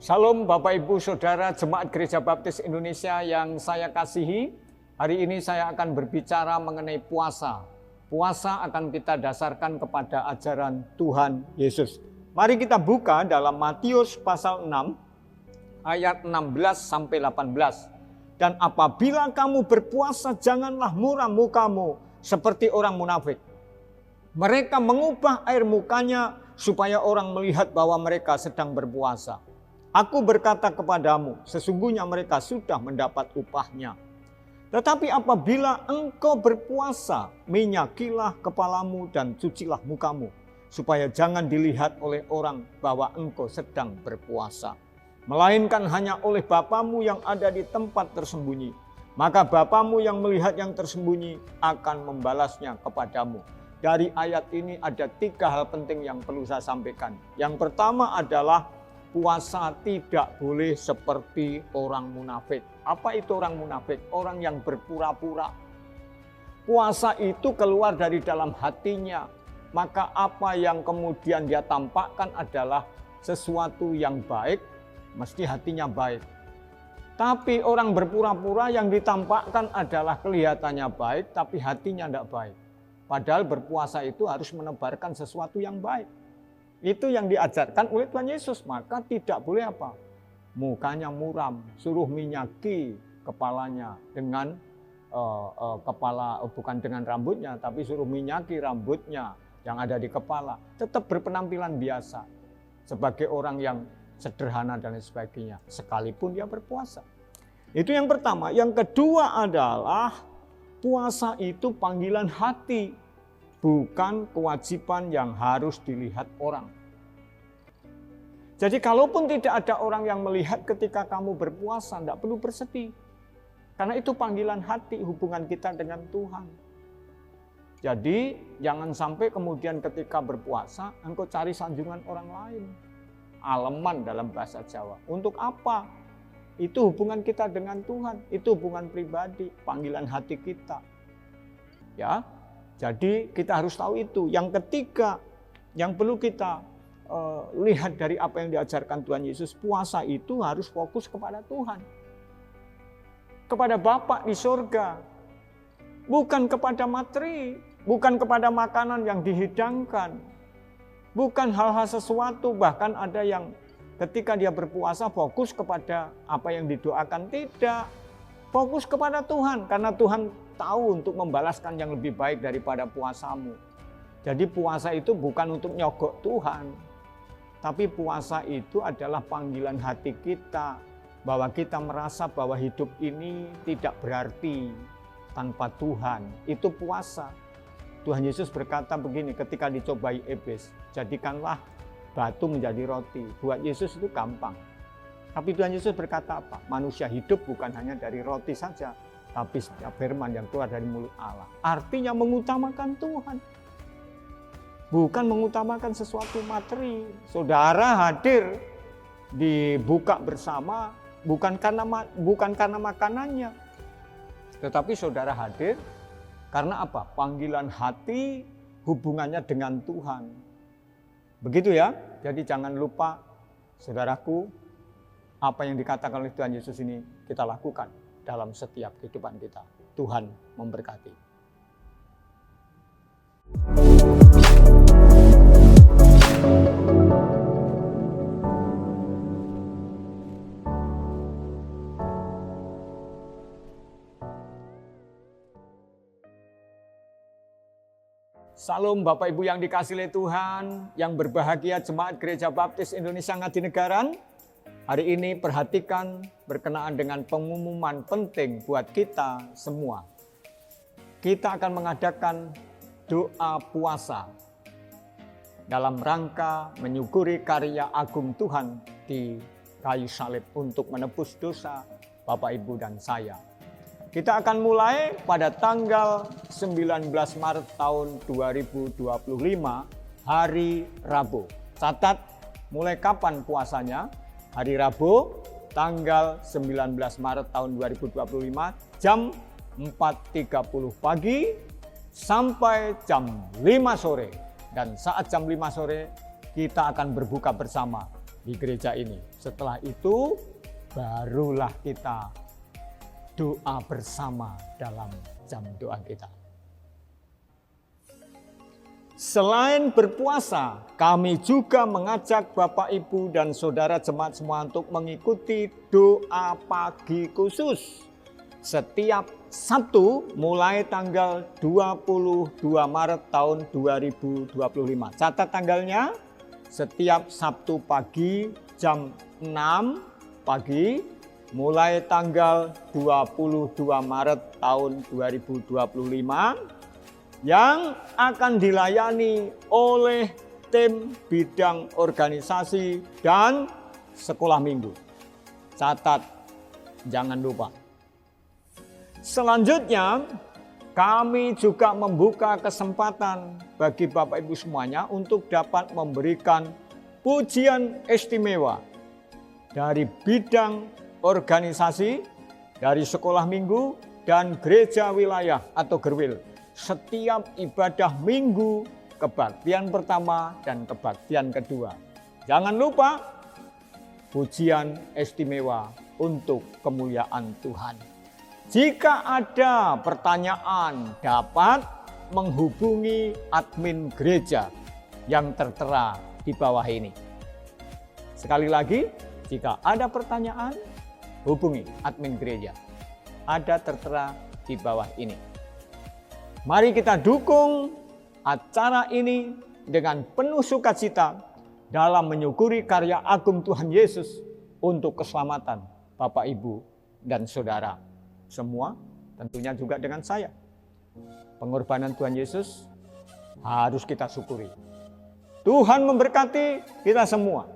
Salam Bapak Ibu Saudara Jemaat Gereja Baptis Indonesia yang saya kasihi. Hari ini saya akan berbicara mengenai puasa. Puasa akan kita dasarkan kepada ajaran Tuhan Yesus. Mari kita buka dalam Matius pasal 6 ayat 16 sampai 18. Dan apabila kamu berpuasa, janganlah muram mukamu seperti orang munafik. Mereka mengubah air mukanya supaya orang melihat bahwa mereka sedang berpuasa. Aku berkata kepadamu, sesungguhnya mereka sudah mendapat upahnya. Tetapi apabila engkau berpuasa, minyakilah kepalamu dan cucilah mukamu, supaya jangan dilihat oleh orang bahwa engkau sedang berpuasa, melainkan hanya oleh Bapamu yang ada di tempat tersembunyi. Maka Bapamu yang melihat yang tersembunyi akan membalasnya kepadamu. Dari ayat ini ada 3 hal penting yang perlu saya sampaikan. Yang pertama adalah puasa tidak boleh seperti orang munafik. Apa itu orang munafik? Orang yang berpura-pura. Puasa itu keluar dari dalam hatinya. Maka apa yang kemudian dia tampakkan adalah sesuatu yang baik, mesti hatinya baik. Tapi orang berpura-pura yang ditampakkan adalah kelihatannya baik, tapi hatinya tidak baik. Padahal berpuasa itu harus menebarkan sesuatu yang baik. Itu yang diajarkan oleh Tuhan Yesus. Maka tidak boleh apa? Mukanya muram, suruh minyaki kepalanya dengan bukan dengan rambutnya, tapi suruh minyaki rambutnya yang ada di kepala. Tetap berpenampilan biasa sebagai orang yang sederhana dan sebagainya, sekalipun dia berpuasa. Itu yang pertama. Yang kedua adalah puasa itu panggilan hati, bukan kewajiban yang harus dilihat orang. Jadi kalaupun tidak ada orang yang melihat ketika kamu berpuasa, tidak perlu bersedih. Karena itu panggilan hati, hubungan kita dengan Tuhan. Jadi jangan sampai kemudian ketika berpuasa, engkau cari sanjungan orang lain. Aleman dalam bahasa Jawa. Untuk apa? Itu hubungan kita dengan Tuhan. Itu hubungan pribadi, panggilan hati kita. Ya, jadi kita harus tahu itu. Yang ketiga, yang perlu kita lihat dari apa yang diajarkan Tuhan Yesus, puasa itu harus fokus kepada Tuhan. Kepada Bapa di surga. Bukan kepada materi, bukan kepada makanan yang dihidangkan. Bukan hal-hal sesuatu, bahkan ada yang ketika dia berpuasa fokus kepada apa yang didoakan. Tidak, fokus kepada Tuhan. Karena Tuhan tahu untuk membalaskan yang lebih baik daripada puasamu. Jadi puasa itu bukan untuk nyogok Tuhan. Tapi puasa itu adalah panggilan hati kita. Bahwa kita merasa bahwa hidup ini tidak berarti tanpa Tuhan. Itu puasa. Tuhan Yesus berkata begini ketika dicobai iblis, jadikanlah batu menjadi roti. Buat Yesus itu gampang. Tapi Tuhan Yesus berkata apa? Manusia hidup bukan hanya dari roti saja, tapi setiap firman yang keluar dari mulut Allah. Artinya mengutamakan Tuhan. Bukan mengutamakan sesuatu materi. Saudara hadir dibuka bersama bukan karena makanannya. Tetapi saudara hadir karena apa? Panggilan hati, hubungannya dengan Tuhan. Begitu ya. Jadi jangan lupa, saudaraku, apa yang dikatakan oleh Tuhan Yesus ini kita lakukan dalam setiap kehidupan kita. Tuhan memberkati. Salam Bapak Ibu yang dikasihi oleh Tuhan, yang berbahagia Jemaat Gereja Baptis Indonesia Ngadinegara. Hari ini perhatikan berkenaan dengan pengumuman penting buat kita semua. Kita akan mengadakan doa puasa dalam rangka menyukuri karya agung Tuhan di kayu salib untuk menebus dosa Bapak Ibu dan saya. Kita akan mulai pada tanggal 19 Maret tahun 2025, hari Rabu. Catat mulai kapan puasanya? Hari Rabu, tanggal 19 Maret tahun 2025, jam 4.30 pagi sampai jam 5 sore. Dan saat jam 5 sore, kita akan berbuka bersama. di gereja ini. Setelah itu barulah kita doa bersama dalam jam doa kita. Selain berpuasa, kami juga mengajak Bapak, Ibu, dan Saudara jemaat semua untuk mengikuti doa pagi khusus setiap Sabtu mulai tanggal 22 Maret tahun 2025. Catat tanggalnya, setiap Sabtu pagi jam 6 pagi mulai tanggal 22 Maret tahun 2025 yang akan dilayani oleh tim bidang organisasi dan sekolah minggu. Catat, jangan lupa. Selanjutnya, kami juga membuka kesempatan bagi Bapak Ibu semuanya untuk dapat memberikan pujian istimewa dari bidang organisasi, dari sekolah minggu, dan gereja wilayah atau gerwil. Setiap ibadah minggu, kebaktian pertama dan kebaktian kedua. Jangan lupa pujian istimewa untuk kemuliaan Tuhan. Jika ada pertanyaan, dapat menghubungi admin gereja yang tertera di bawah ini. Sekali lagi, jika ada pertanyaan, hubungi admin gereja. Ada tertera di bawah ini. Mari kita dukung acara ini dengan penuh sukacita dalam menyukuri karya agung Tuhan Yesus untuk keselamatan Bapak, Ibu, dan Saudara semua, tentunya juga dengan saya. Pengorbanan Tuhan Yesus harus kita syukuri. Tuhan memberkati kita semua.